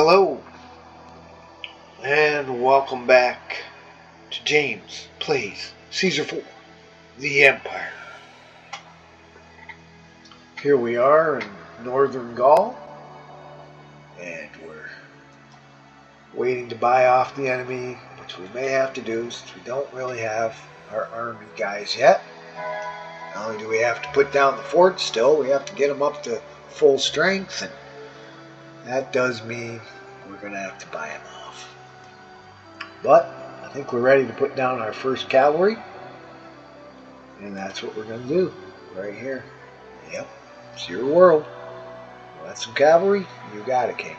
Hello, and welcome back to James Plays Caesar 4, The Empire. Here we are in northern Gaul, and we're waiting to buy off the enemy, which we may have to do since we don't really have our army guys yet. Not only do we have to put down the fort still, we have to get them up to full strength, and that does mean we're going to have to buy them off. But I think we're ready to put down our first cavalry, and that's what we're going to do right here. Yep, it's your world. You want some cavalry? You got it, King.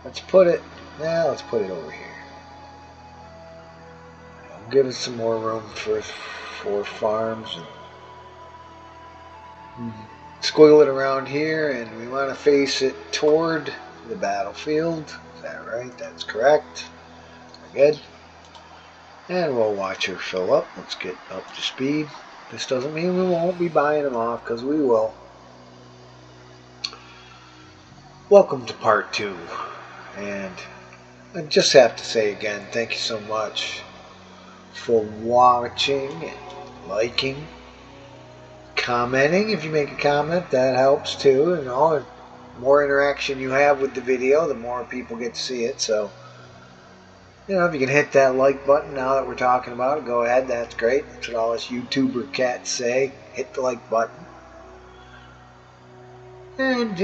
Let's put it over here. It'll give us some more room for farms and squiggle it around here, and we want to face it toward the battlefield. Is that right? That's correct. We're good. And we'll watch her fill up. Let's get up to speed. This doesn't mean we won't be buying them off, because we will. Welcome to part 2. And I just have to say again, thank you so much for watching and liking, commenting. If you make a comment, that helps too. And the more interaction you have with the video, the more people get to see it. So, if you can hit that like button now that we're talking about it, go ahead. That's great. That's what all us YouTuber cats say. Hit the like button. And,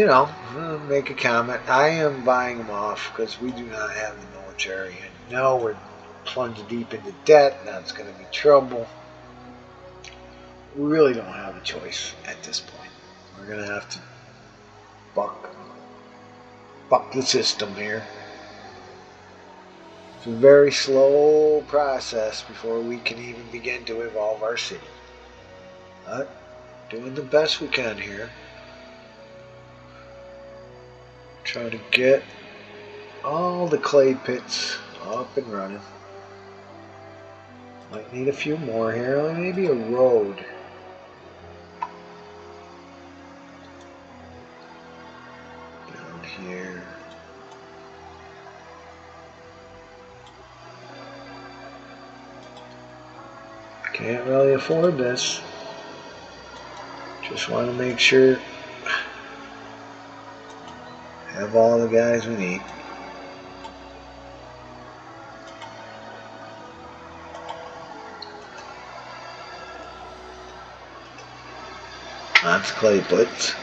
make a comment. I am buying them off because we do not have the military. And no, we're plunged deep into debt. That's going to be trouble. We really don't have a choice at this point. We're going to have to buck the system here. It's a very slow process before we can even begin to evolve our city. But doing the best we can here. Try to get all the clay pits up and running. Might need a few more here. Maybe a road. Down here. Can't really afford this. Just want to make sure have all the guys we need. Lots of clay pits.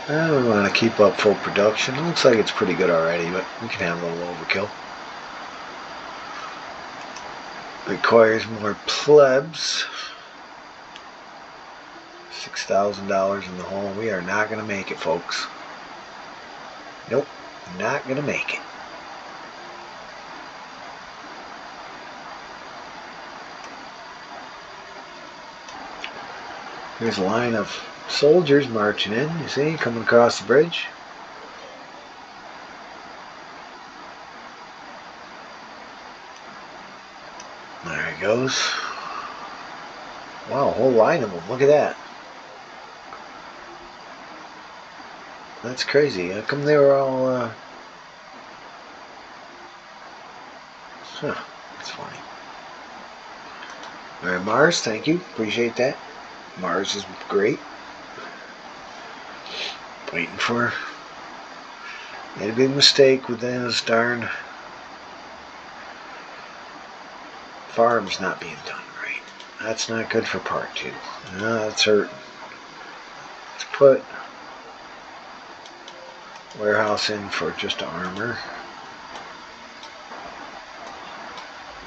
And we want to keep up full production. It looks like it's pretty good already, but we can have a little overkill. Requires more plebs. $6,000 in the hole. We are not going to make it, folks. Nope, not going to make it. Here's a line of soldiers marching in, you see, coming across the bridge. There he goes. Wow, a whole line of them. Look at that. That's crazy. How come they were all, that's funny. Alright, Mars, thank you. Appreciate that. Mars is great. Waiting for... Made a big mistake with those darn farms not being done right. That's not good for part 2. No, that's hurting. Let's put warehouse in for just armor.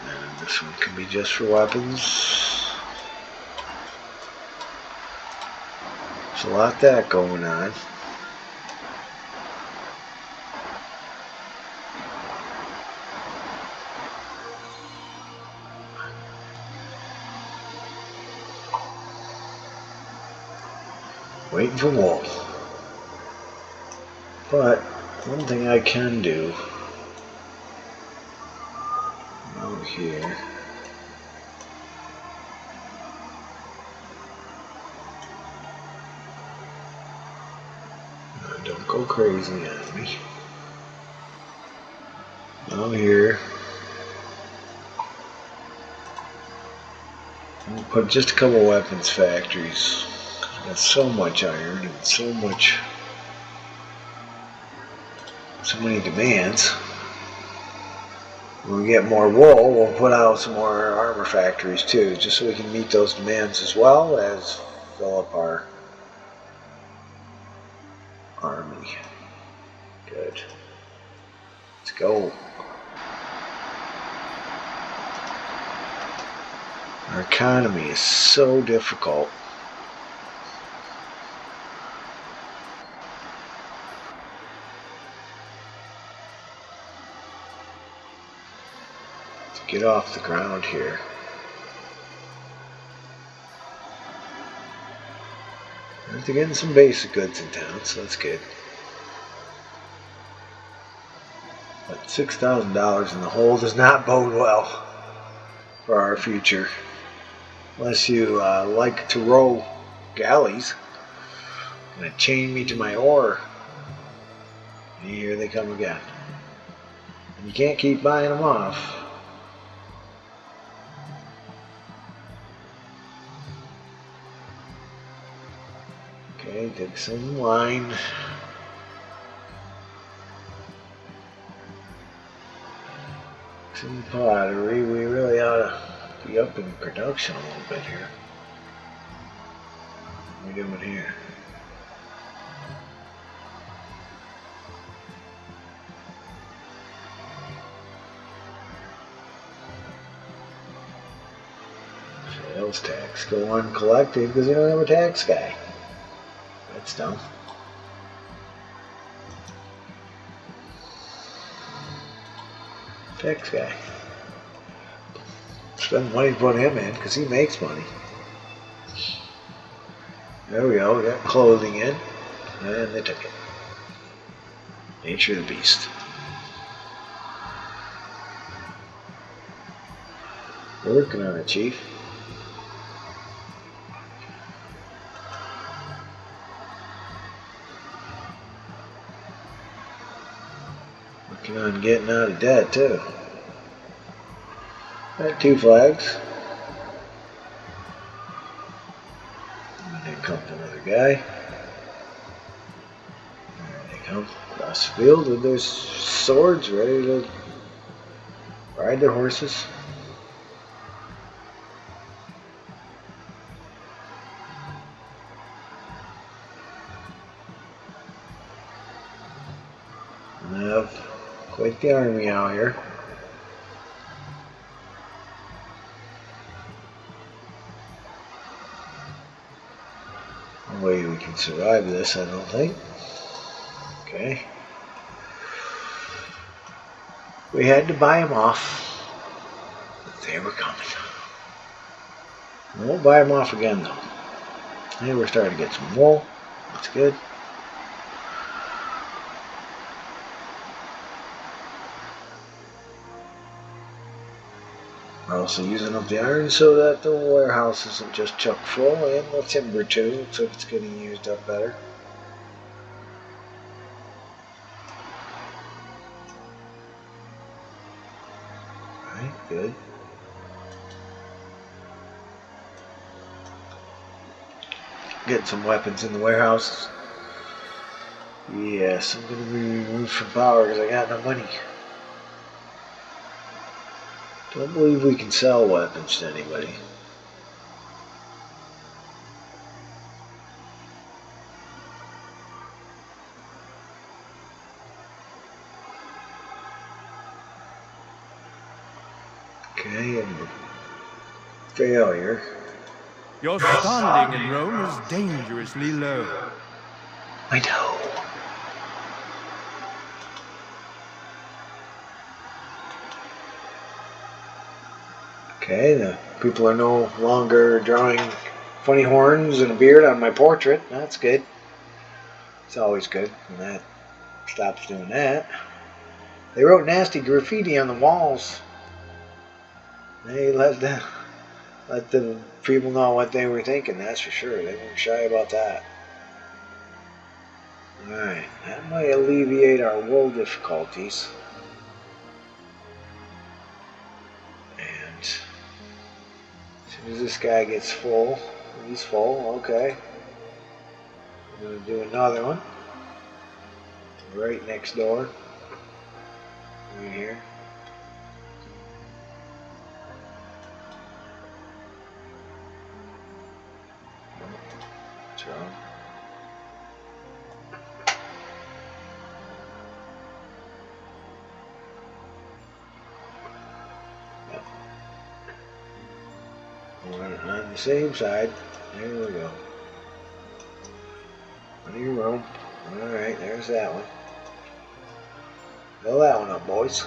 And this one can be just for weapons. There's a lot of that going on. Waiting for Wolf. But one thing I can do over here. Don't go crazy on me. Down here. We'll put just a couple weapons factories. Got so much iron and so many demands. When we get more wool, we'll put out some more armor factories too, just so we can meet those demands as well as fill up our army. Good. Let's go. Our economy is so difficult. Let's get off the ground here. They're getting some basic goods in town, so that's good. But $6,000 in the hole does not bode well for our future. Unless you like to row galleys. Gonna chain me to my oar. And here they come again. And you can't keep buying them off. Okay, dig some line. Some pottery. We really ought to be up in production a little bit here. What are we doing here? Sales tax go uncollected because they don't have a tax guy. That's dumb. Tax guy. Spend money to put him in because he makes money. There we go. We got clothing in. And they took it. Nature of the beast. Working on it, Chief. Working on getting out of debt, too. Got 2 flags. And then comes another guy. There they come across the field with their swords ready to ride their horses. And they have quite the army out here. No way we can survive this, I don't think. Okay. We had to buy them off, but they were coming. We won't buy them off again though. Hey, we're starting to get some wool. That's good. We're also using up the iron so that the warehouse isn't just chock full, and the timber too. Looks like it's getting used up better. Alright, good. Getting some weapons in the warehouse. Yes, I'm going to be removed from power because I got no money. Don't believe we can sell weapons to anybody. Okay, and failure. Your standing in Rome is dangerously low. I know. Okay, the people are no longer drawing funny horns and a beard on my portrait. That's good. It's always good when that stops doing that. They wrote nasty graffiti on the walls. They let the people know what they were thinking, that's for sure. They weren't shy about that. Alright, that might alleviate our wool difficulties. soon as this guy gets full, he's full, okay. I'm going to do another one. Right next door. Right here. What's wrong? On the same side. There we go. Plenty of room. Alright, there's that one. Fill that one up, boys.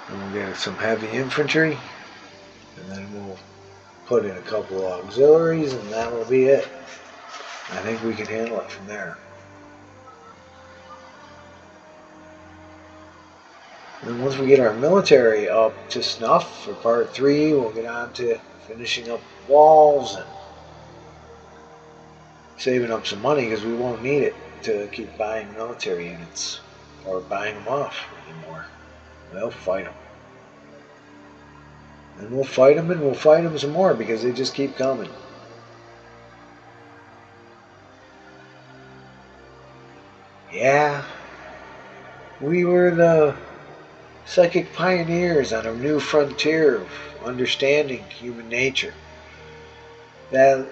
And we'll get some heavy infantry. And then we'll put in a couple of auxiliaries, and that will be it. I think we can handle it from there. And once we get our military up to snuff for part 3, we'll get on to finishing up walls and saving up some money, because we won't need it to keep buying military units or buying them off anymore. We'll fight them. And we'll fight them, and we'll fight them some more, because they just keep coming. Yeah, we were the psychic pioneers on a new frontier of understanding human nature. That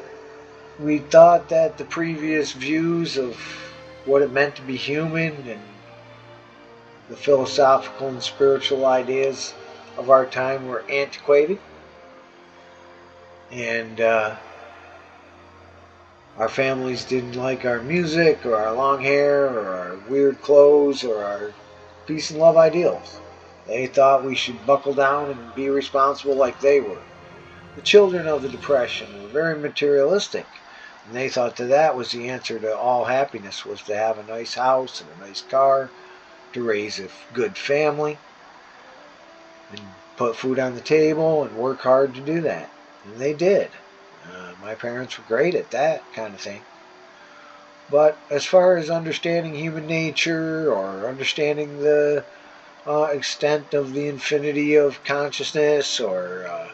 we thought that the previous views of what it meant to be human and the philosophical and spiritual ideas of our time were antiquated, and our families didn't like our music or our long hair or our weird clothes or our peace and love ideals. They thought we should buckle down and be responsible like they were. The children of the Depression were very materialistic, and they thought that was the answer to all happiness, was to have a nice house and a nice car, to raise a good family, and put food on the table and work hard to do that. And they did. My parents were great at that kind of thing. But as far as understanding human nature or understanding the extent of the infinity of consciousness, or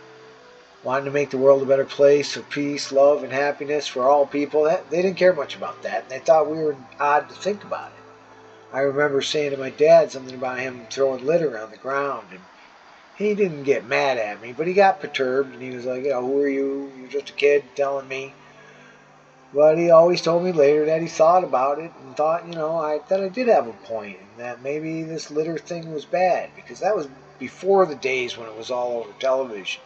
wanting to make the world a better place of peace, love, and happiness for all people, they didn't care much about that. And they thought we were odd to think about it. I remember saying to my dad something about him throwing litter on the ground, and he didn't get mad at me, but he got perturbed, and he was like, who are you? You're just a kid telling me. But he always told me later that he thought about it and thought, that I did have a point, and that maybe this litter thing was bad, because that was before the days when it was all over television.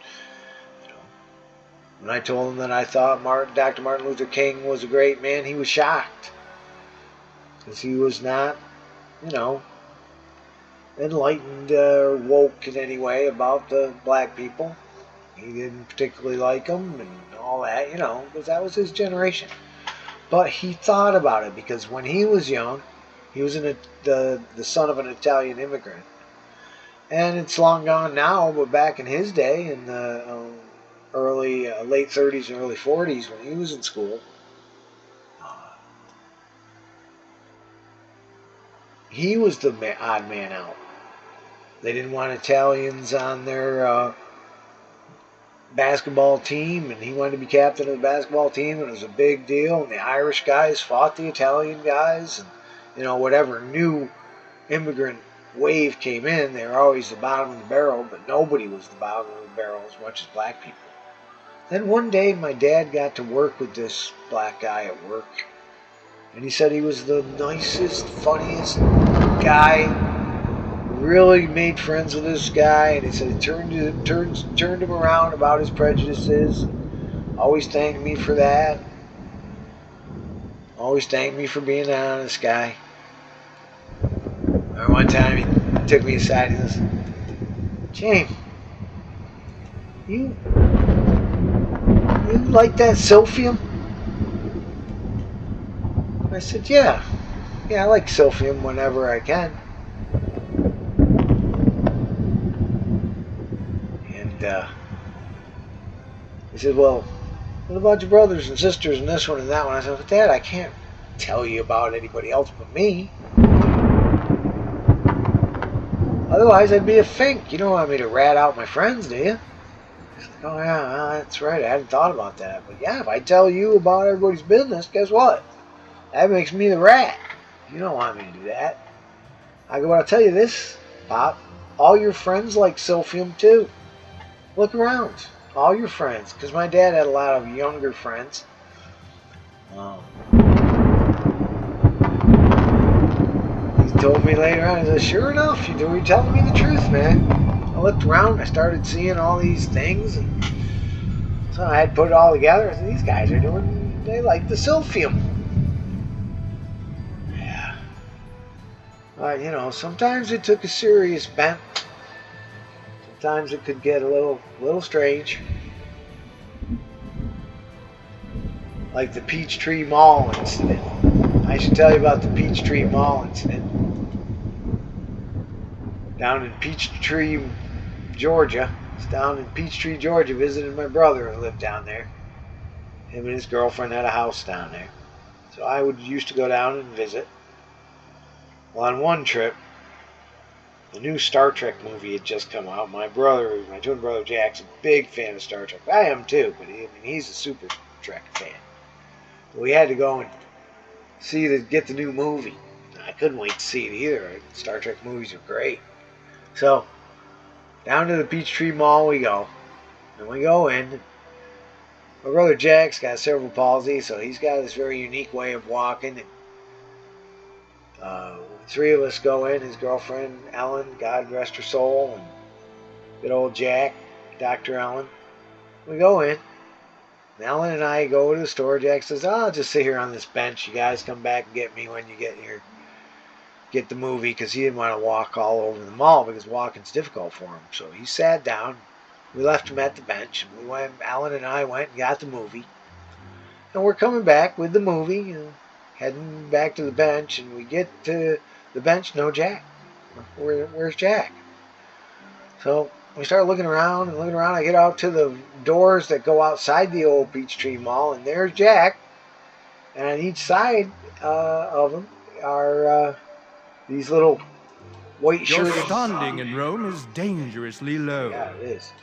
When I told him that I thought Dr. Martin Luther King was a great man, he was shocked, because he was not, enlightened or woke in any way about the black people. He didn't particularly like them and all that, because that was his generation. But he thought about it, because when he was young, he was the son of an Italian immigrant. And it's long gone now, but back in his day, in the late 30s and early 40s, when he was in school, he was the odd man out. They didn't want Italians on their basketball team, and he wanted to be captain of the basketball team, and it was a big deal. And the Irish guys fought the Italian guys, and whatever new immigrant wave came in, they were always the bottom of the barrel, but nobody was the bottom of the barrel as much as black people. Then one day my dad got to work with this black guy at work, and he said he was the nicest, funniest guy. Really made friends with this guy, and he said it turned him around about his prejudices. Always thanked me for that. Always thanked me for being an honest guy. And one time he took me aside and he said, "James, you like that silphium?" I said, yeah, I like silphium whenever I can. And he said, well, with a bunch of brothers and sisters and this one and that one. I said, but Dad, I can't tell you about anybody else but me. Otherwise, I'd be a fink. You don't want me to rat out my friends, do you? He's like, oh yeah, well, that's right. I hadn't thought about that. But yeah, if I tell you about everybody's business, guess what? That makes me the rat. You don't want me to do that. I go, but I'll tell you this, Pop. All your friends like Silphium too. Look around. All your friends. Because my dad had a lot of younger friends. He told me later on, he said, sure enough, you're telling me the truth, man. I looked around, I started seeing all these things, and so I had to put it all together. I said, these guys they like the Silphium. Yeah. Sometimes it took a serious bent. Sometimes it could get a little strange. Like the Peachtree Mall incident. I should tell you about the Peachtree Mall incident. Down in Peachtree, Georgia. I was down in Peachtree, Georgia, visiting my brother who lived down there. Him and his girlfriend had a house down there. So I used to go down and visit. Well, on one trip, the new Star Trek movie had just come out. My twin brother Jack's a big fan of Star Trek. I am too, but he's a Super Trek fan. We had to go and get the new movie. I couldn't wait to see it either. Star Trek movies are great. So, down to the Peachtree Mall we go. And we go in. My brother Jack's got cerebral palsy, so he's got this very unique way of walking. And, three of us go in. His girlfriend, Ellen, God rest her soul, and good old Jack, Dr. Ellen. We go in. And Ellen and I go to the store. Jack says, I'll just sit here on this bench. You guys come back and get me when you get here. Get the movie, because he didn't want to walk all over the mall because walking's difficult for him. So he sat down. We left him at the bench. Alan and I went and got the movie. And we're coming back with the movie, heading back to the bench, and we get to the bench, no Jack. Where's Jack? So we start looking around. I get out to the doors that go outside the old Peachtree Mall, and there's Jack. And on each side of him are these little white shirted... Your standing in Rome is dangerously low. Yeah, it is.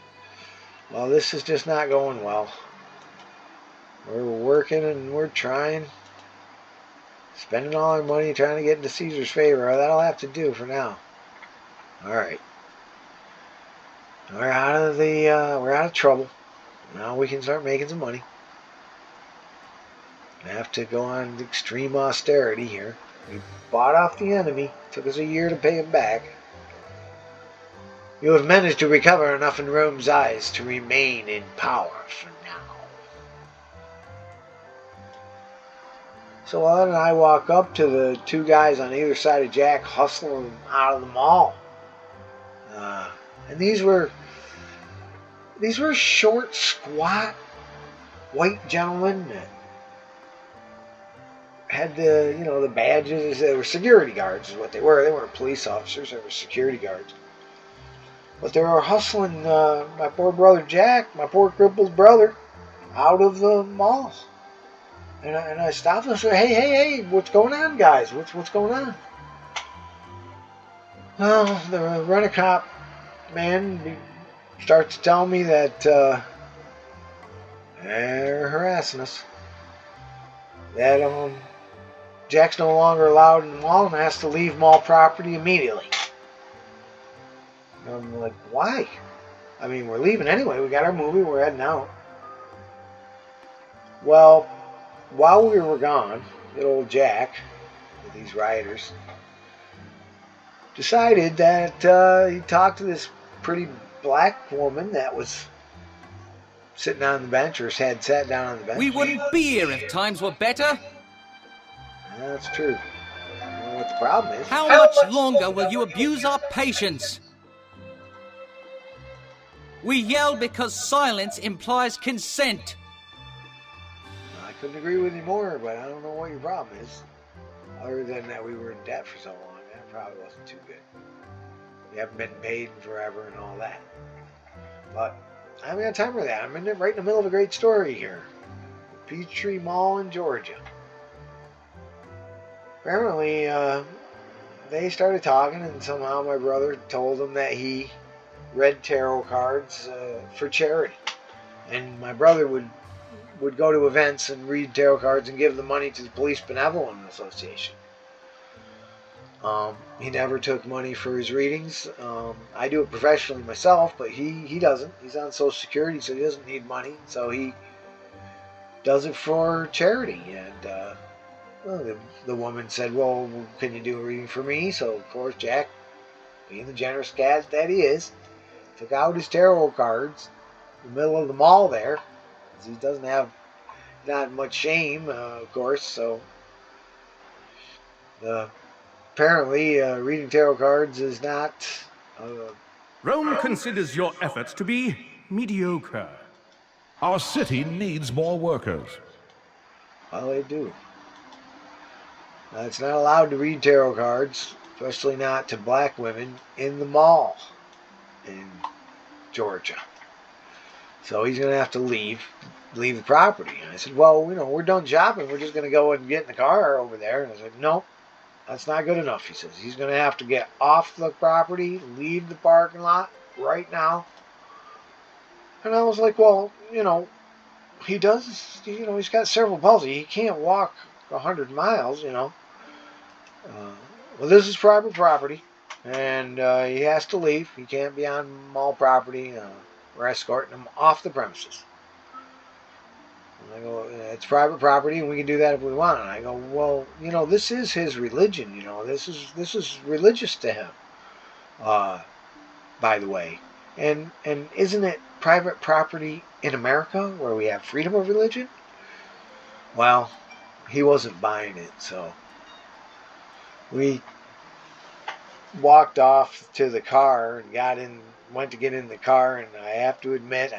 Well, this is just not going well. We're working and we're trying. Spending all our money trying to get into Caesar's favor. That'll have to do for now. Alright. We're out of trouble. Now we can start making some money. We have to go on extreme austerity here. We bought off the enemy. Took us a year to pay him back. You have managed to recover enough in Rome's eyes to remain in power for now. So Ellen and I walk up to the two guys on either side of Jack, hustling him out of the mall. And these were short, squat, white gentlemen that had the badges. They were security guards is what they were. They weren't police officers. They were security guards. But they were hustling my poor brother Jack, my poor crippled brother, out of the mall. And I stopped and said, hey, what's going on, guys? What's going on? Well, the rent-a-cop man starts to tell me that they're harassing us. That Jack's no longer allowed in the mall and has to leave mall property immediately. And I'm like, why? I mean, we're leaving anyway. We got our movie. We're heading out. Well, while we were gone, good old Jack, with these rioters, decided that he talked to this pretty black woman that was sitting on the bench, or had sat down on the bench. We wouldn't be here if times were better. That's true. I don't know what the problem is. How much longer will you abuse our patience? We yell because silence implies consent. I couldn't agree with you more, but I don't know what your problem is. Other than that we were in debt for so long, that probably wasn't too good. We haven't been paid in forever and all that. But I haven't got time for that. I'm right in the middle of a great story here. Peachtree Mall in Georgia. Apparently, they started talking, and somehow my brother told them that he read tarot cards for charity. And my brother would go to events and read tarot cards and give the money to the Police Benevolent Association. He never took money for his readings. I do it professionally myself, but he doesn't. He's on Social Security, so he doesn't need money. So he does it for charity. And well, the woman said, well, can you do a reading for me? So, of course, Jack, being the generous cat that he is, took out his tarot cards in the middle of the mall there. He doesn't have not much shame, of course, so apparently reading tarot cards is not... Rome considers your efforts to be mediocre. Our city needs more workers. Well, they do. It's not allowed to read tarot cards, especially not to black women, in the mall in Georgia. So he's going to have to leave the property. And I said, well, we're done shopping. We're just going to go and get in the car over there. And I said, no, that's not good enough, he says. He's going to have to get off the property, leave the parking lot right now. And I was like, well, he does, he's got cerebral palsy. He can't walk 100 miles, Well, this is private property, and he has to leave. He can't be on mall property. We're escorting him off the premises. And I go, it's private property, and we can do that if we want. And I go, well, this is his religion. This is religious to him. By the way, and isn't it private property in America where we have freedom of religion? Well, he wasn't buying it, so we walked off to the car and went to get in the car, and I have to admit,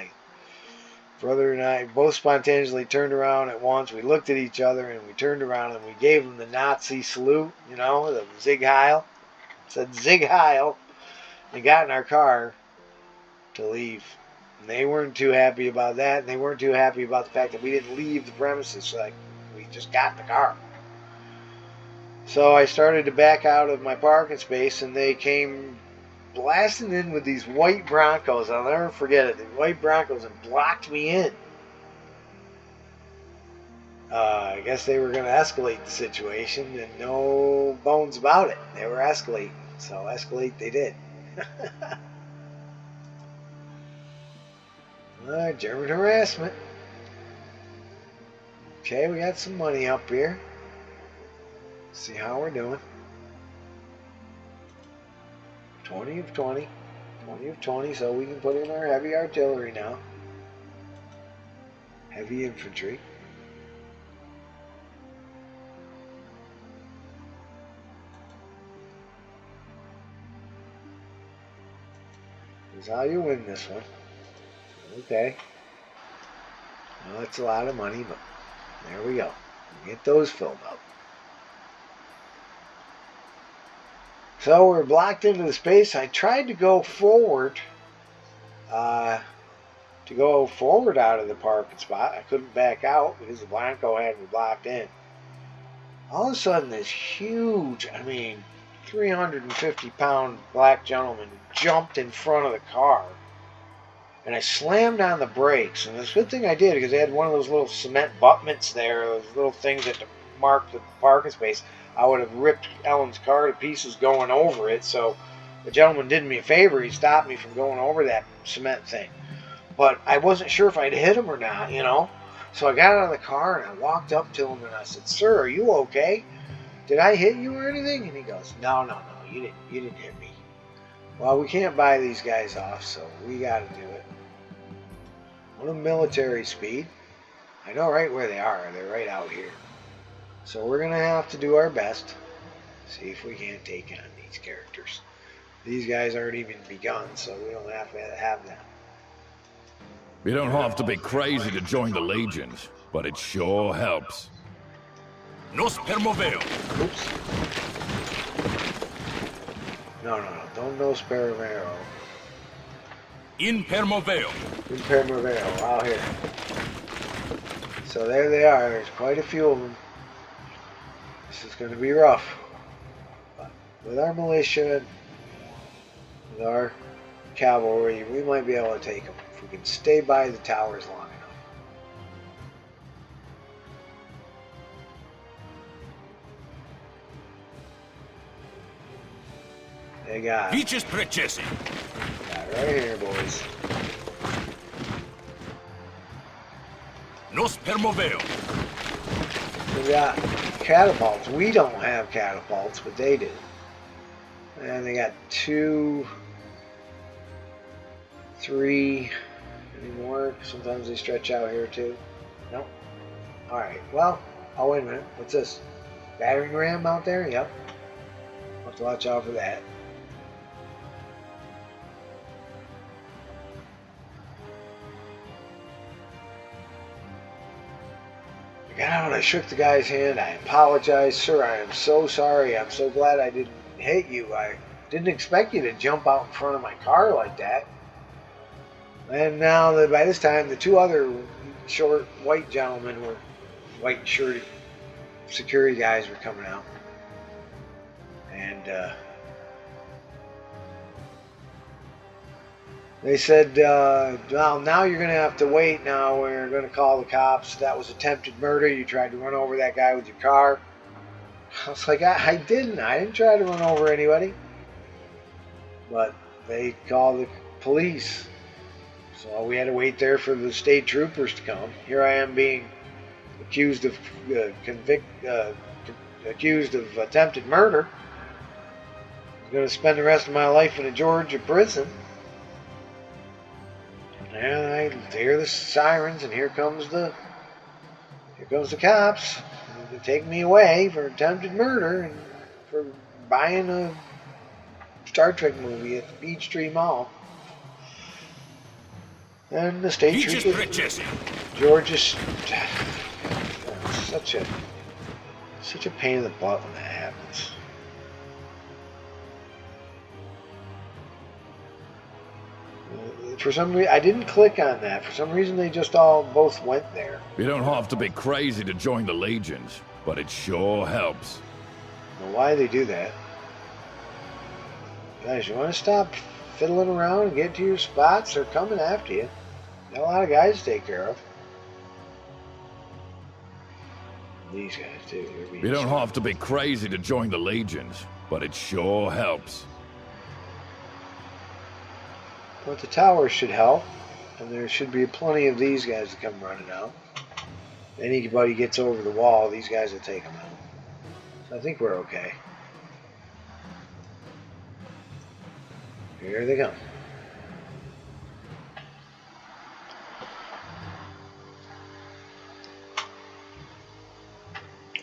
brother and I both spontaneously turned around at once. We looked at each other, and we turned around, and we gave him the Nazi salute, the Sieg Heil. It said Sieg Heil, and got in our car to leave. And they weren't too happy about that, and they weren't too happy about the fact that we didn't leave the premises, so we just got in the car. So I started to back out of my parking space, and they came blasting in with these white Broncos. I'll never forget it. The white Broncos, and blocked me in. I guess they were going to escalate the situation, and no bones about it. They were escalating, so escalate they did. German harassment. Okay, we got some money up here. See how we're doing. 20 of 20. 20 of 20, so we can put in our heavy artillery now. Heavy infantry. This is how you win this one. Okay. Well, that's a lot of money, but there we go. Get those filled up. So we're blocked into the space. I tried to go forward, out of the parking spot. I couldn't back out because the Blanco had me blocked in. All of a sudden, this huge, 350-pound black gentleman jumped in front of the car. And I slammed on the brakes. And it's a good thing I did, because they had one of those little cement abutments there, those little things that mark the parking space. I would have ripped Ellen's car to pieces going over it. So the gentleman did me a favor. He stopped me from going over that cement thing. But I wasn't sure if I'd hit him or not, So I got out of the car and I walked up to him and I said, "Sir, are you okay? Did I hit you or anything?" And he goes, No, you didn't hit me." Well, we can't buy these guys off, so we got to do it. On a military speed. I know right where they are. They're right out here. So we're going to have to do our best. See if we can't take on these characters. These guys aren't even begun, so we don't have to have them. You don't have to be crazy to join the legions, but it sure helps. Nos permoveo. Oops. No. Don't nos permoveo. In permoveo. In permoveo. Out here. So there they are. There's quite a few of them. This is going to be rough. But with our militia, with our cavalry, we might be able to take them if we can stay by the towers long enough. They got Vices precesi. right here, boys. Nos permoveo. We got catapults. We don't have catapults, but they do. And they got 2, 3 anymore. Sometimes they stretch out here too. Nope. Alright, well, oh wait a minute. What's this? Battering ram out there? Yep. Have to watch out for that. I got out, I shook the guy's hand. I apologize, sir. I am so sorry. I'm so glad I didn't hit you. I didn't expect you to jump out in front of my car like that. And now, by this time, the 2 other short white gentlemen were white shirted security guys were coming out. And they said, well, now you're going to have to wait. Now we're going to call the cops. That was attempted murder. You tried to run over that guy with your car. I was like, I didn't. I didn't try to run over anybody. But they called the police. So we had to wait there for the state troopers to come. Here I am being accused of accused of attempted murder. I'm going to spend the rest of my life in a Georgia prison. And I hear the sirens, and here comes the cops. They take me away for attempted murder and for buying a Star Trek movie at the Peachtree Mall. And the state Vices trooper, precesi. Georgia's such a pain in the butt when that happens. For some reason, I didn't click on that. For some reason, they just both went there. You don't have to be crazy to join the legions, but it sure helps. Now, why they do that? Guys, you want to stop fiddling around and get to your spots? They're coming after you. Got a lot of guys to take care of. These guys, too. You don't have to be crazy to join the legions, but it sure helps. But the towers should help, and there should be plenty of these guys to come running out. Anybody gets over the wall, these guys will take them out. So I think we're okay. Here they come.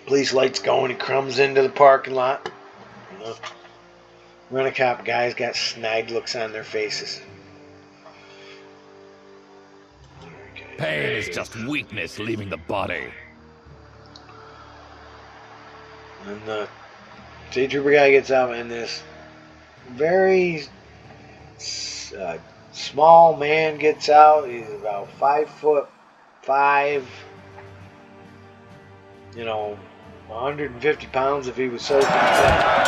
Police lights going, he comes into the parking lot. Rent-a-cop guys got snide looks on their faces. Pain is just weakness leaving the body. And the state trooper guy gets out, and this very small man gets out. He's about 5'5", 150 pounds if he was soaking wet.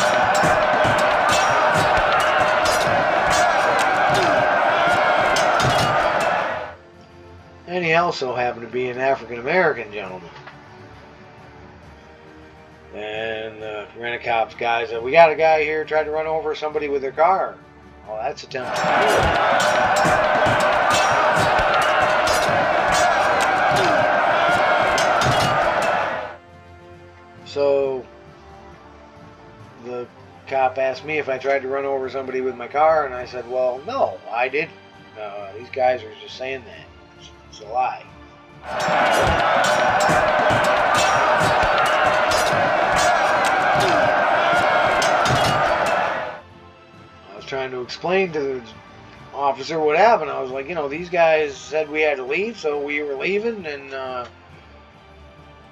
And he also happened to be an African-American gentleman. And the rent-a-cops guys said, we got a guy here tried to run over somebody with their car. Well, that's attempted murder. So the cop asked me if I tried to run over somebody with my car, and I said, well, no, I didn't. These guys are just saying that. It's a lie. I was trying to explain to the officer what happened. I was like, these guys said we had to leave, so we were leaving, and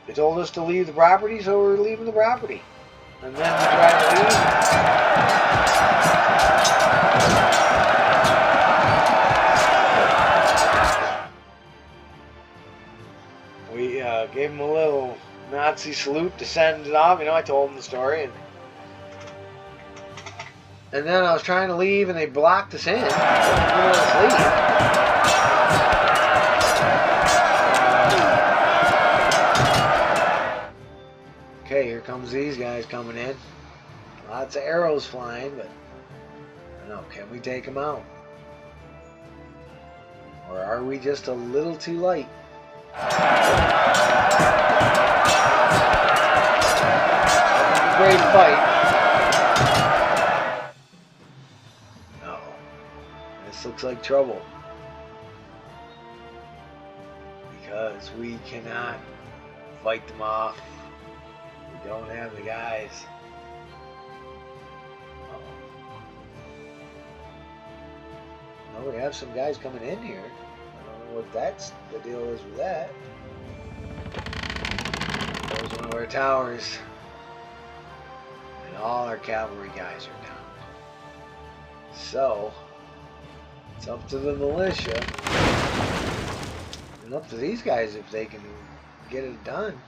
they told us to leave the property, so we're leaving the property. And then we tried to leave. Nazi salute descended off. You know, I told them the story. And then I was trying to leave, and they blocked us in. They wouldn't let us leave. Okay, here comes these guys coming in. Lots of arrows flying, but I don't know, can we take them out? Or are we just a little too light? Great fight. No. This looks like trouble. Because we cannot fight them off. We don't have the guys. No, we have some guys coming in here. I don't know what the deal is with that. There's one of our towers. And all our cavalry guys are down. So, it's up to the militia. And up to these guys if they can get it done.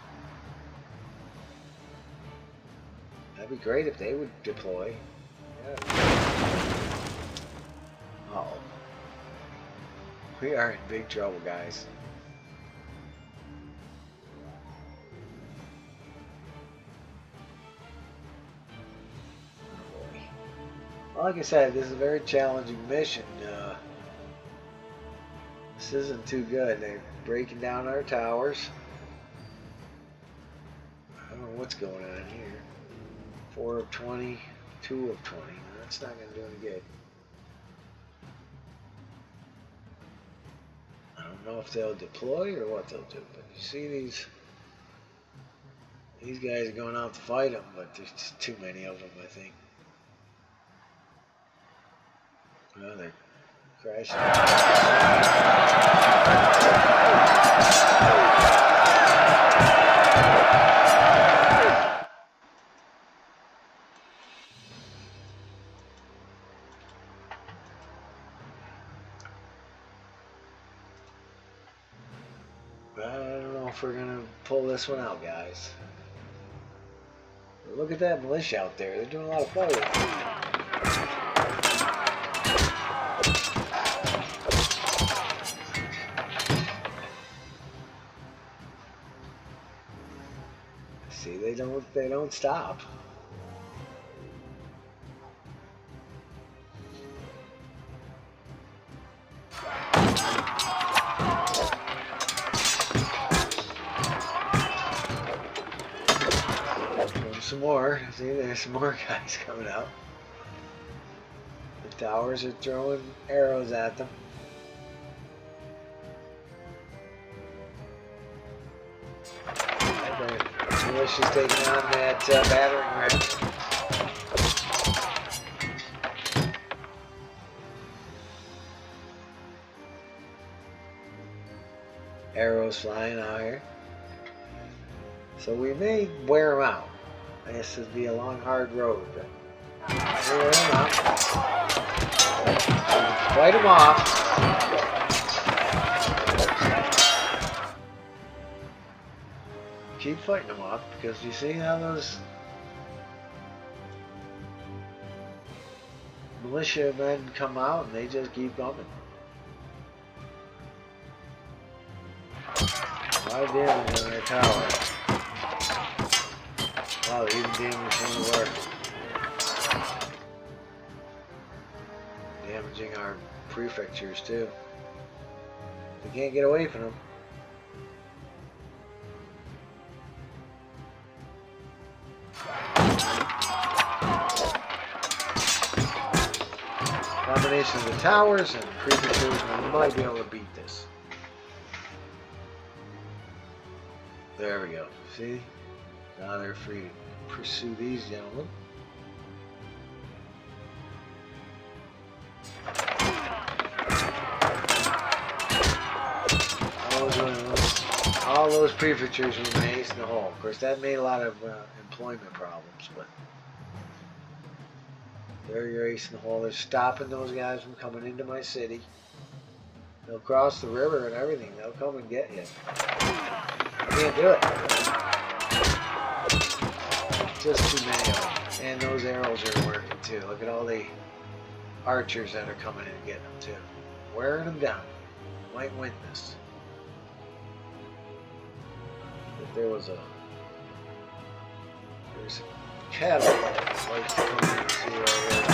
That'd be great if they would deploy. Yeah. Uh-oh. We are in big trouble, guys. Oh boy. Well, like I said, this is a very challenging mission. This isn't too good. They're breaking down our towers. I don't know what's going on here. 4 of 20, 2 of 20. That's not going to do any good. I don't know if they'll deploy or what they'll do, but you see these guys are going out to fight them, but there's just too many of them, I think. Well, they're crashing. I don't know if we're gonna pull this one out, guys. But look at that militia out there. They're doing a lot of fighting. See, they don't stop. Some more. See, there's some more guys coming out. The towers are throwing arrows at them. The militia's taking on that battering ram. Arrows flying out here. So we may wear them out. I guess this would be a long, hard road, but wear them out. Fight them off. Keep fighting them off, because you see how those militia men come out and they just keep coming. A lot of damage on their tower. Wow, even damage from the work. Damaging our prefectures too. We can't get away from them. Combination of the towers and prefectures, and we might be able to beat this. There we go. See? Now they're free to pursue these gentlemen. All those prefectures were an ace in the hole. Of course, that made a lot of employment problems, but they're your ace in the hole. They're stopping those guys from coming into my city. They'll cross the river and everything. They'll come and get you. You can't do it. Just too many of them. And those arrows are working too. Look at all the archers that are coming in and getting them too. Wearing them down. Might win this. If there's a cattle that likes to come in and see right here.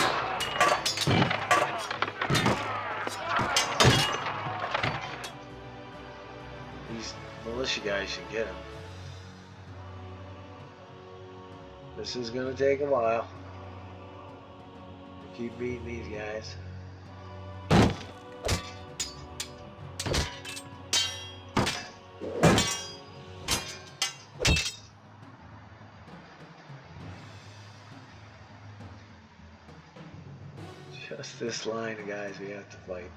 These militia guys should get him. This is going to take a while. Keep beating these guys. Just this line of guys we have to fight.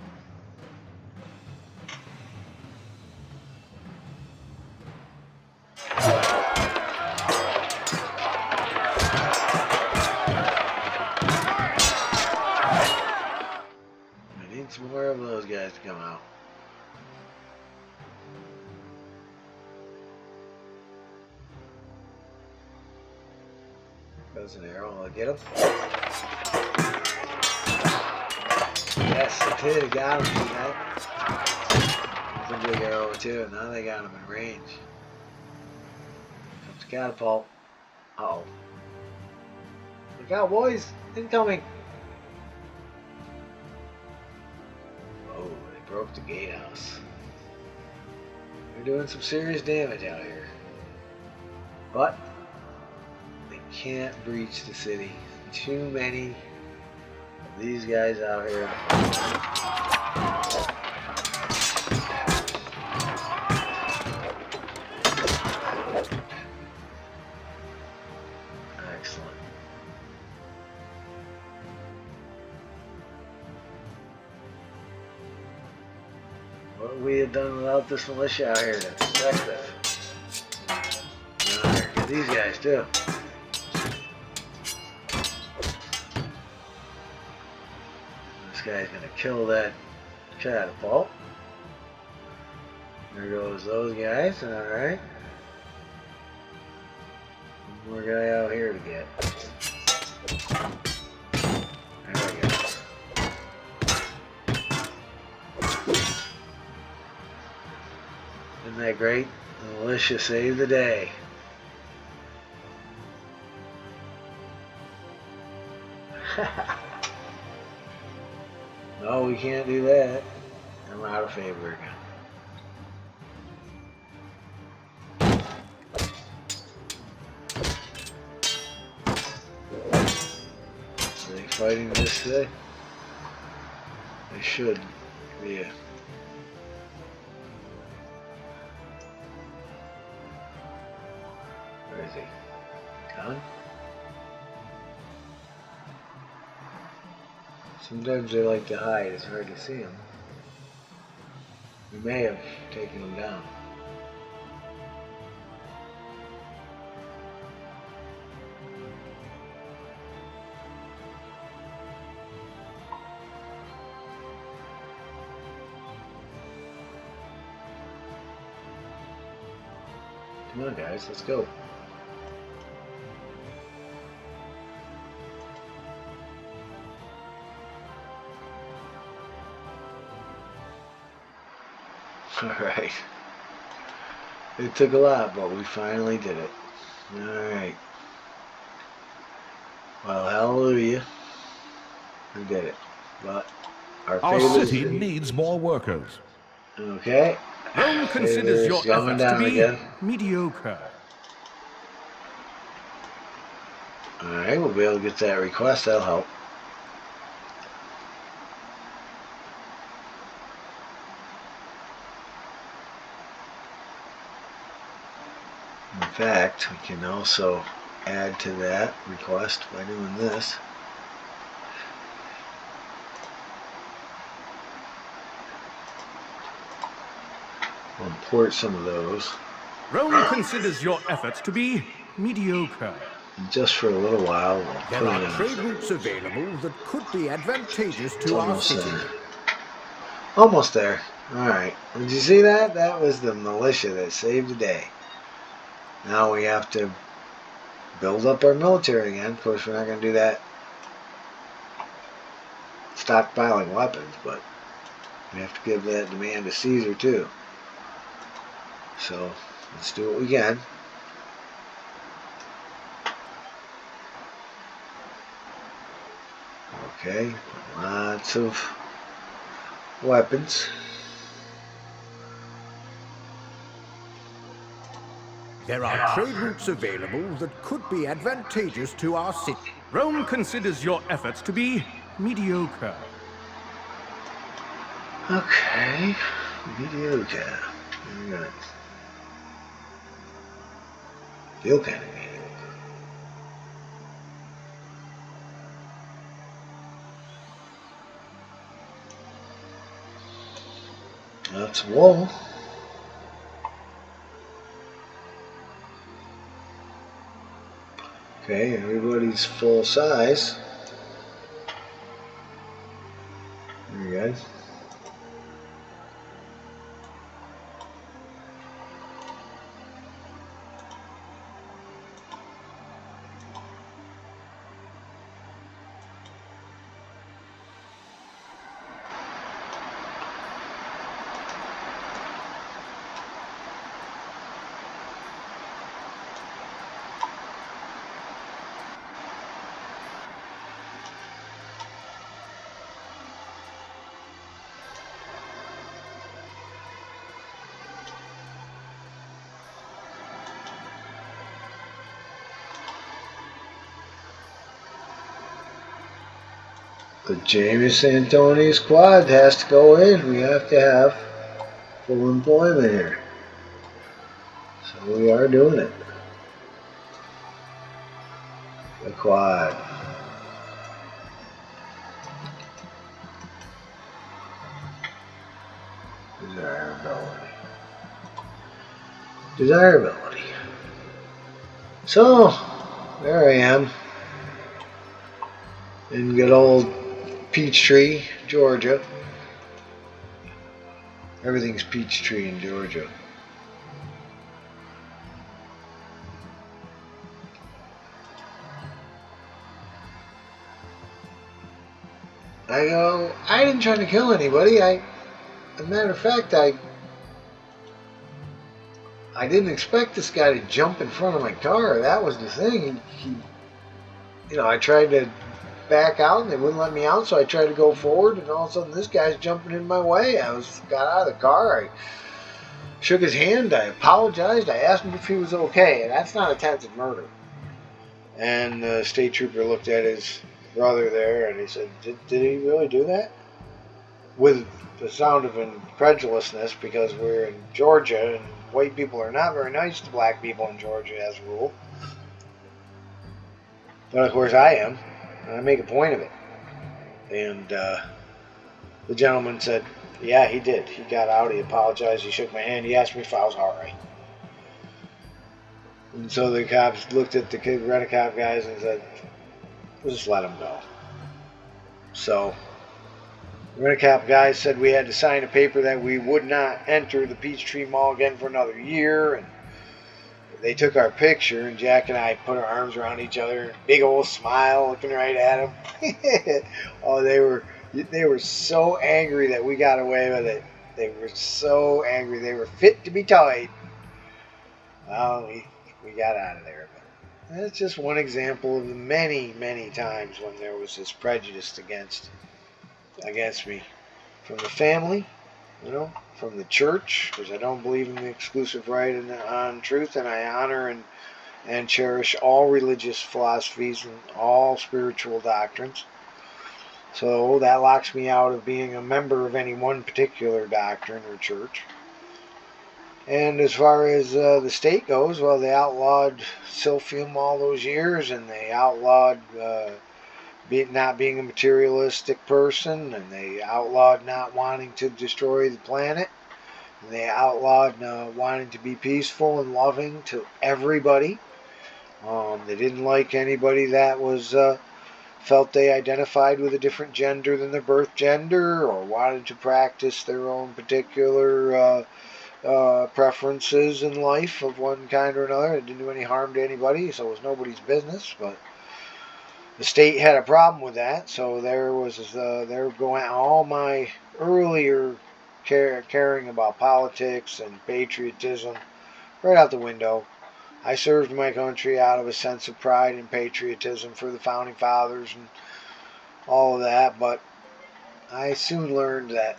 More of those guys to come out. Goes an arrow. I'll get him. Yes, it did. It got him. See that? There's a big arrow too. And now they got him in range. Comes the catapult. Uh-oh. Look out, boys! Incoming! Broke the gatehouse. They're doing some serious damage out here. But they can't breach the city. Too many of these guys out here. Excellent. What we have done without this militia out here to protect us. Get these guys too. This guy's gonna kill that catapult. There goes those guys. Alright. One more guy out here to get. There we go. Isn't that great? The militia saved the day. No, we can't do that. I'm out of favor again. Are they fighting this today? They should be. Where is he? Gone? Sometimes they like to hide. It's hard to see them. We may have taken them down. Come on, guys, let's go. Alright. It took a lot, but we finally did it. Alright. Well, hallelujah. We did it. But our city needs more workers. Okay. Rome considers your efforts to be mediocre. Alright, we'll be able to get that request. That'll help. In fact, we can also add to that request by doing this. We'll import some of those. Rome considers your efforts to be mediocre. And just for a little while, we'll There put are it trade routes available that could be advantageous to our city. Almost there. Alright. Did you see that? That was the militia that saved the day. Now we have to build up our military again. Of course, we're not going to do that stockpiling weapons, but we have to give that demand to Caesar too. So let's do what we can. Okay, lots of weapons. There are trade routes available that could be advantageous to our city. Rome considers your efforts to be mediocre. Okay, mediocre. Alright. Feel kind of mediocre. That's wool. Okay, everybody's full size. There you go. The James Antony squad has to go in. We have to have full employment here. So we are doing it. The quad. Desirability. Desirability. So, there I am. In good old Peachtree, Georgia. Everything's Peachtree in Georgia. I go, I didn't try to kill anybody. As a matter of fact, I didn't expect this guy to jump in front of my car. That was the thing. I tried to back out and they wouldn't let me out, so I tried to go forward, and all of a sudden this guy's jumping in my way. Got out of the car. I shook his hand. I apologized. I asked him if he was okay, and that's not attempted murder. And the state trooper looked at his brother there, and he said, did he really do that? With the sound of incredulousness, because we're in Georgia, and white people are not very nice to black people in Georgia as a rule. But of course I am, and I make a point of it. And the gentleman said, yeah, he did. He got out, he apologized, he shook my hand, he asked me if I was alright. And so the cops looked at the rent-a-cop guys and said, we'll just let him go. So the rent-a-cop guys said we had to sign a paper that we would not enter the Peachtree Mall again for another year, and they took our picture, and Jack and I put our arms around each other, big old smile, looking right at him. Oh, they were so angry that we got away with it. They were so angry. They were fit to be tied. Well, we got out of there. But that's just one example of the many, many times when there was this prejudice against me from the family, from the church, because I don't believe in the exclusive right on truth, and I honor and cherish all religious philosophies and all spiritual doctrines. So that locks me out of being a member of any one particular doctrine or church. And as far as the state goes, well, they outlawed silphium all those years, and they outlawed not being a materialistic person, and they outlawed not wanting to destroy the planet, and they outlawed wanting to be peaceful and loving to everybody. They didn't like anybody that was felt they identified with a different gender than their birth gender, or wanted to practice their own particular preferences in life of one kind or another. It didn't do any harm to anybody, so it was nobody's business. But the state had a problem with that, so there was they're going all my earlier caring about politics and patriotism right out the window. I served my country out of a sense of pride and patriotism for the founding fathers and all of that, but I soon learned that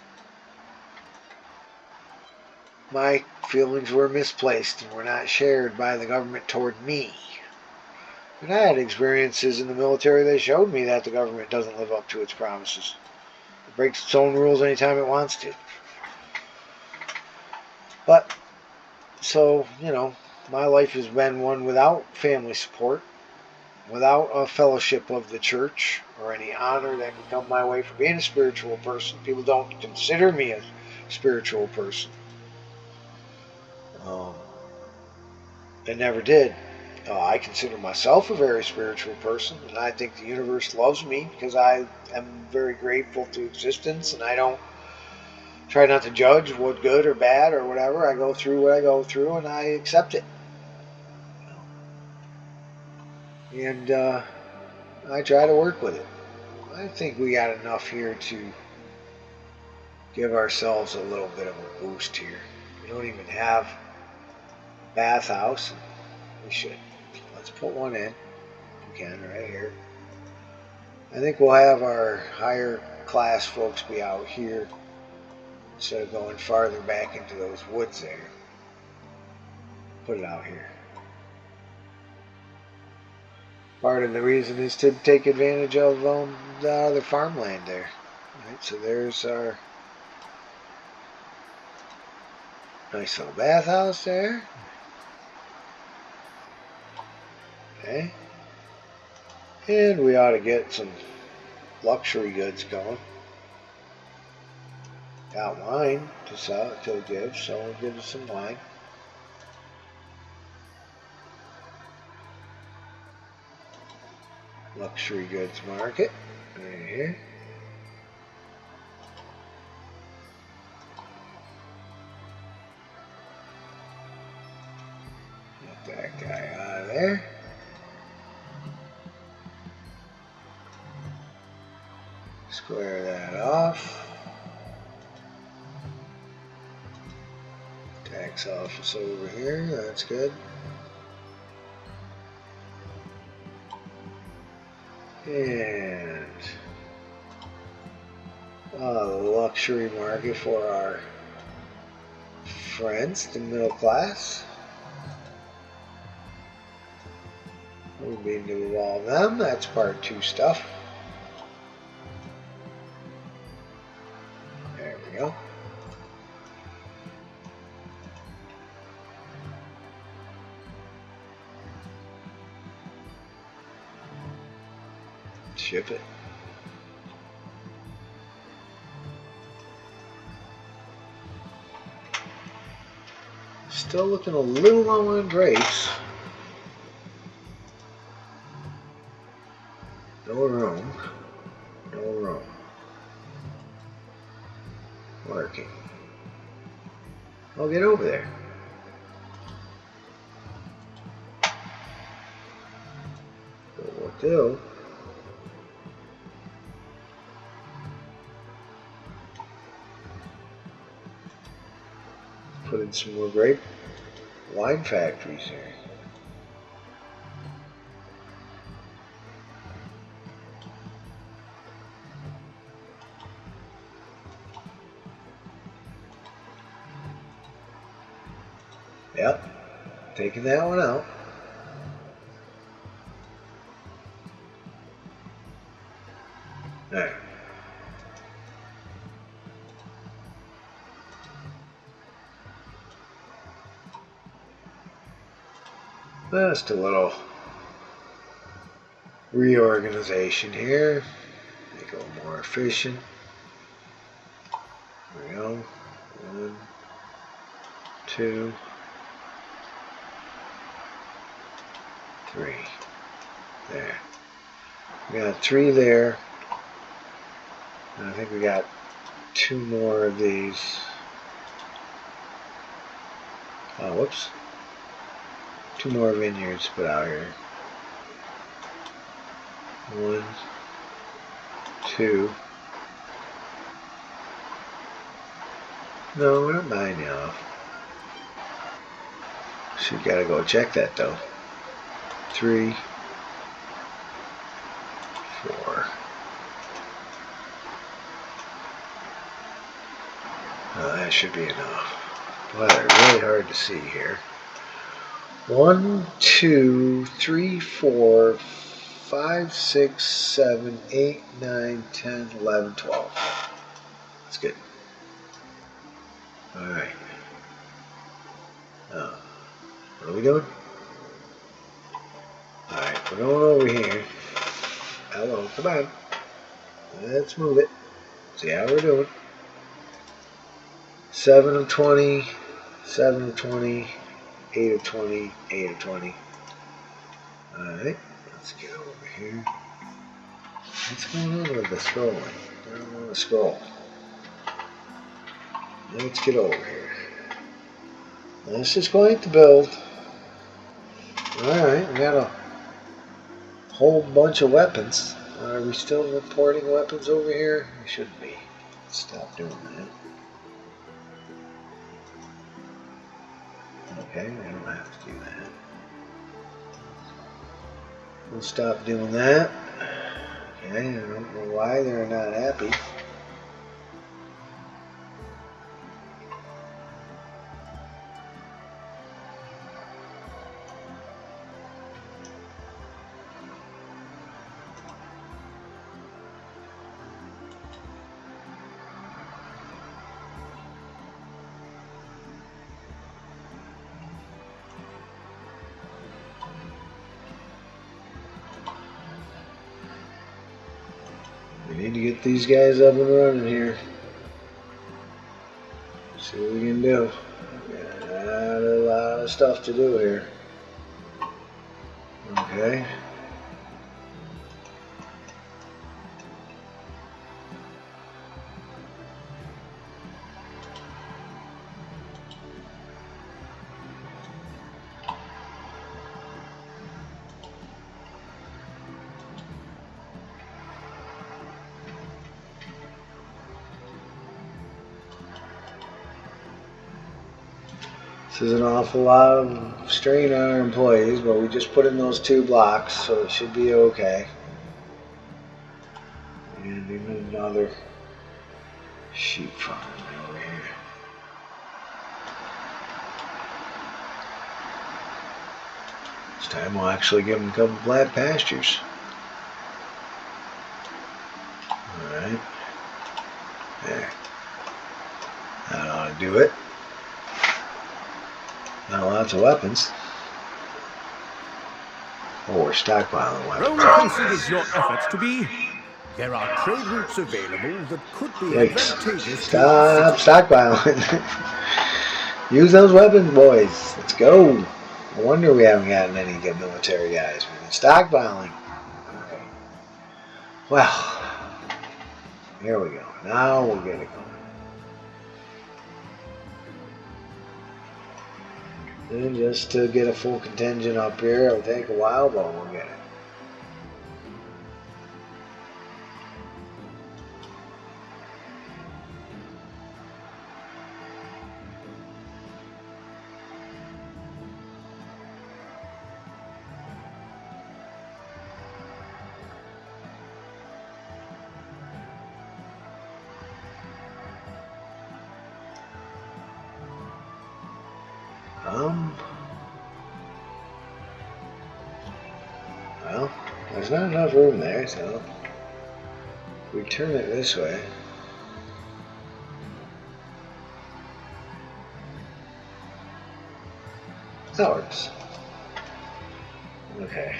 my feelings were misplaced and were not shared by the government toward me. And I had experiences in the military that showed me that the government doesn't live up to its promises. It breaks its own rules anytime it wants to. But, so, my life has been one without family support, without a fellowship of the church, or any honor that can come my way for being a spiritual person. People don't consider me a spiritual person. They never did. I consider myself a very spiritual person, and I think the universe loves me because I am very grateful to existence, and I don't try not to judge what good or bad or whatever. I go through what I go through, and I accept it. And I try to work with it. I think we got enough here to give ourselves a little bit of a boost here. We don't even have a bathhouse. We should. Let's put one in. We can right here. I think we'll have our higher class folks be out here instead of going farther back into those woods there. Put it out here. Part of the reason is to take advantage of the other farmland there. Right, so there's our nice little bathhouse there. Okay. And we ought to get some luxury goods going. Got wine to sell, to give, so we'll give us some wine. Luxury goods market right here. Get that guy out of there. Square that off. Tax office over here, that's good. And the luxury market for our friends, the middle class. We'll be to evolve them, that's part 2 stuff. There we go. Ship it. Still looking a little low on drapes. No room. No room. Working. I'll get over there. But we'll do. Put in some more grape wine factories here. Yep, taking that one out. There. Just a little reorganization here. Make it a little more efficient. There we go. 1, 2, 3. There. We got 3 there. And I think we got 2 more of these Oh, whoops. 2 more vineyards put out here. 1, 2. No, we're not buying you off. So you gotta go check that though. 3, 4. Oh, that should be enough. Boy, they're really hard to see here. 1, 2, 3, 4, 5, 6, 7, 8, 9, 10, 11, 12. That's good. Alright. What are we doing? Alright, we're going over here. Hello, come on. Let's move it. See how we're doing. 7 of 20, 7 of 20, 8 of 20, 8 of 20. Alright, let's get over here. What's going on with the scrolling? I don't want to scroll. Let's get over here. This is quite the build. Alright, we got a whole bunch of weapons. Are we still reporting weapons over here? We shouldn't be. Let's stop doing that. Okay, I don't have to do that. We'll stop doing that. Okay, I don't know why they're not happy. We need to get these guys up and running here. See what we can do. Got a lot of stuff to do here. Okay. This is an awful lot of strain on our employees, but we just put in those 2 blocks, so it should be okay. And even another sheep farm over here. This time we'll actually give them a couple flat pastures. Alright. There. That ought to do it. Not lots of weapons. Oh, we're stockpiling weapons. Rome considers your efforts to be... There are trade routes available that could be Yikes. advantageous Stop to stockpiling. Use those weapons, boys. Let's go. No wonder we haven't gotten any good military guys. We've been stockpiling. Okay. Well, here we go. Now we'll get it going. And just to get a full contingent up here, it'll take a while, but we'll get it. Well, there's not enough room there, so if we turn it this way. That works. Okay.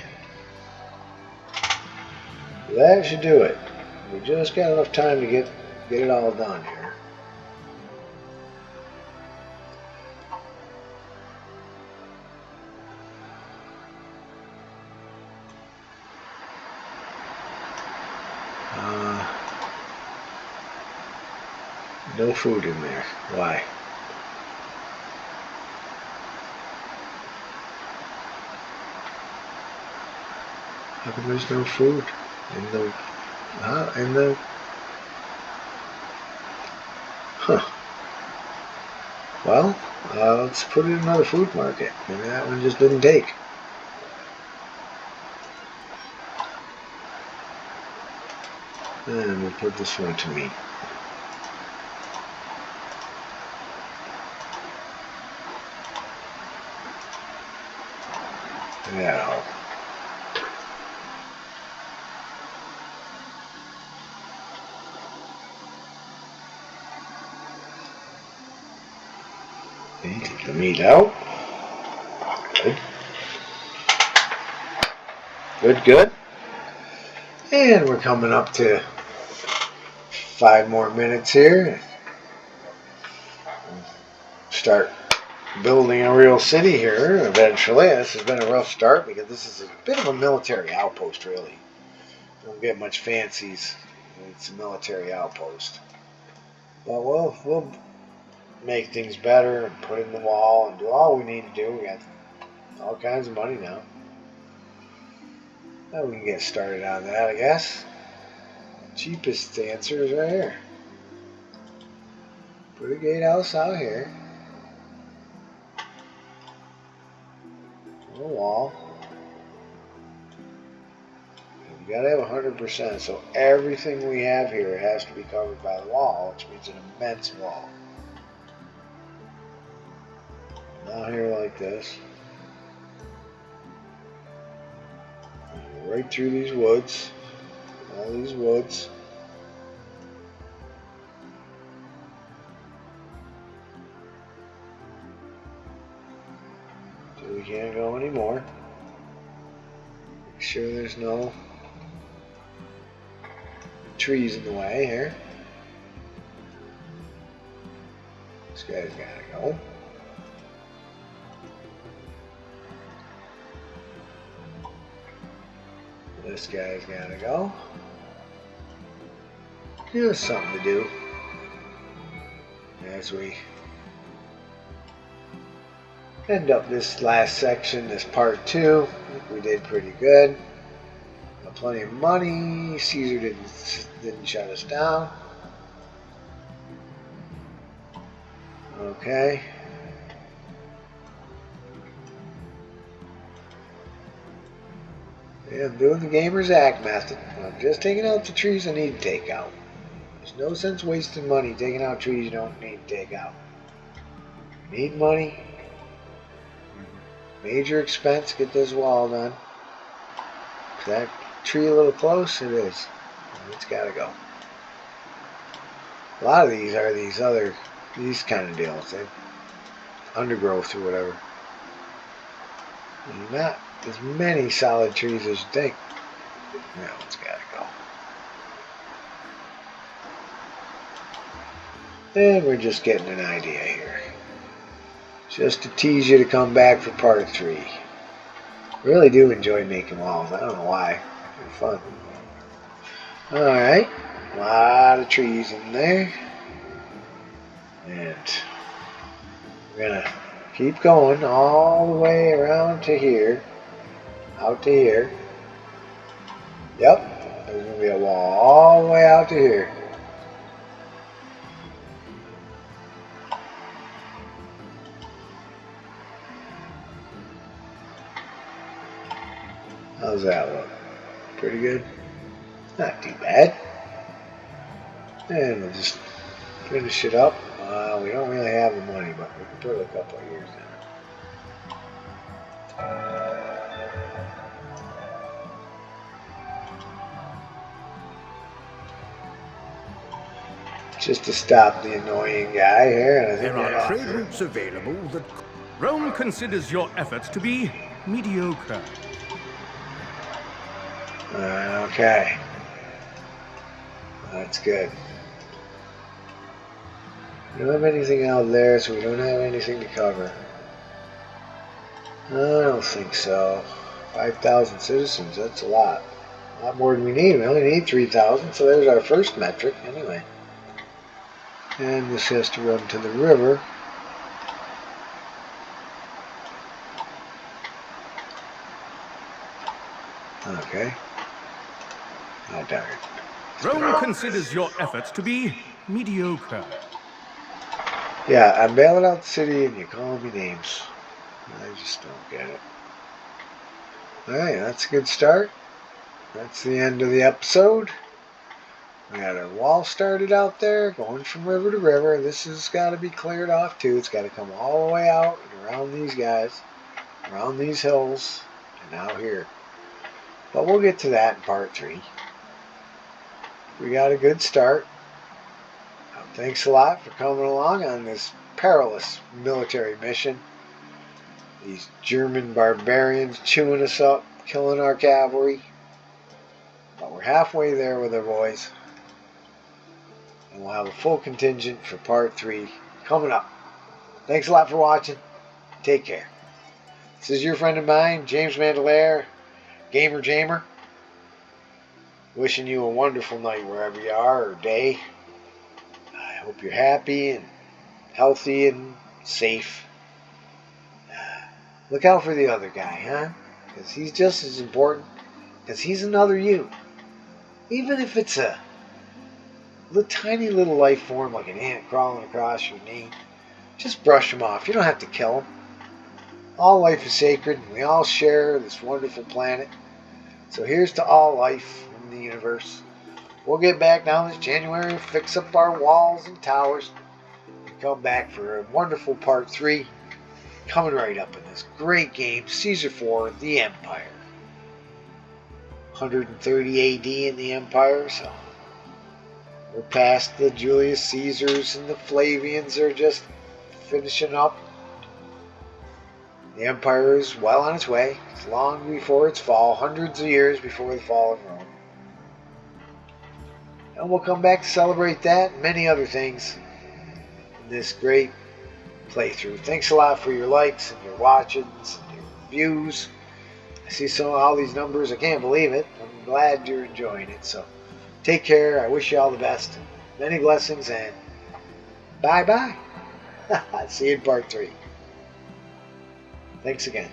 That should do it. We just got enough time to get it all done here. No food in there. Why? How come there's no food in the... Huh. Well, let's put it in another food market. Maybe that one just didn't take. And we'll put this one to meat. Now, take the meat out. Good. Good, good. And we're coming up to 5 more minutes here. Start building a real city here eventually. This has been a rough start because this is a bit of a military outpost, really. Don't get much fancies. It's a military outpost. But we'll make things better and put in the wall and do all we need to do. We got all kinds of money now. Now we can get started on that, I guess. Cheapest answer is right here. Put a gatehouse out here. A wall. You gotta have 100%, so everything we have here has to be covered by the wall, which means an immense wall. Now here like this. Right through these woods. All these woods. So we can't go anymore. Make sure there's no trees in the way here. This guy's gotta go. This guy's gotta go. There's something to do as we end up this last section, this part 2. I think we did pretty good. Got plenty of money. Caesar didn't shut us down. Okay. Yeah, I'm doing the Gamers Act method. I'm just taking out the trees I need to take out. There's no sense wasting money taking out trees you don't need to take out. You need money. Major expense, get this wall done. Is that tree a little close? It is. It's gotta go. A lot of these are these kind of deals. They're undergrowth or whatever. Not as many solid trees as you think. Now it's gotta go. And we're just getting an idea here. Just to tease you to come back for part 3. Really do enjoy making walls. I don't know why. They're fun. Alright. A lot of trees in there. And we're gonna keep going all the way around to here. Out to here. Yep. There's gonna be a wall all the way out to here. How's that look? Pretty good? Not too bad. And we'll just finish it up. We don't really have the money, but we can put a couple of years in. Just to stop the annoying guy here. And I think There are trade routes available that... Rome considers your efforts to be mediocre. Okay. That's good. We don't have anything out there, so we don't have anything to cover. I don't think so. 5,000 citizens, that's a lot. A lot more than we need. We only need 3,000, so there's our first metric anyway. And this has to run to the river. Okay. Oh, darn. Rome considers your efforts to be mediocre. Yeah, I'm bailing out the city and you're calling me names. I just don't get it. Alright, that's a good start. That's the end of the episode. We got a wall started out there, going from river to river. This has got to be cleared off too. It's got to come all the way out and around these guys, around these hills, and out here. But we'll get to that in part 3. We got a good start. Thanks a lot for coming along on this perilous military mission. These German barbarians chewing us up, killing our cavalry. But we're halfway there with our boys. And we'll have a full contingent for part 3 coming up. Thanks a lot for watching. Take care. This is your friend of mine, James Mandelaire, Gamer Jamer. Wishing you a wonderful night wherever you are, or day. I hope you're happy and healthy and safe. Look out for the other guy, huh? Because he's just as important. Because he's another you. Even if it's a tiny little life form like an ant crawling across your knee, just brush him off. You don't have to kill him. All life is sacred, and we all share this wonderful planet. So here's to all life in the universe. We'll get back down this January, fix up our walls and towers, and come back for a wonderful part 3 coming right up in this great game, Caesar 4, The Empire. 130 AD in the Empire, so we're past the Julius Caesars and the Flavians are just finishing up. The Empire is well on its way. It's long before its fall, hundreds of years before the fall of Rome. And we'll come back to celebrate that and many other things in this great playthrough. Thanks a lot for your likes and your watchings and your views. I see all these numbers. I can't believe it. I'm glad you're enjoying it. So take care. I wish you all the best. Many blessings and bye-bye. See you in part 3. Thanks again.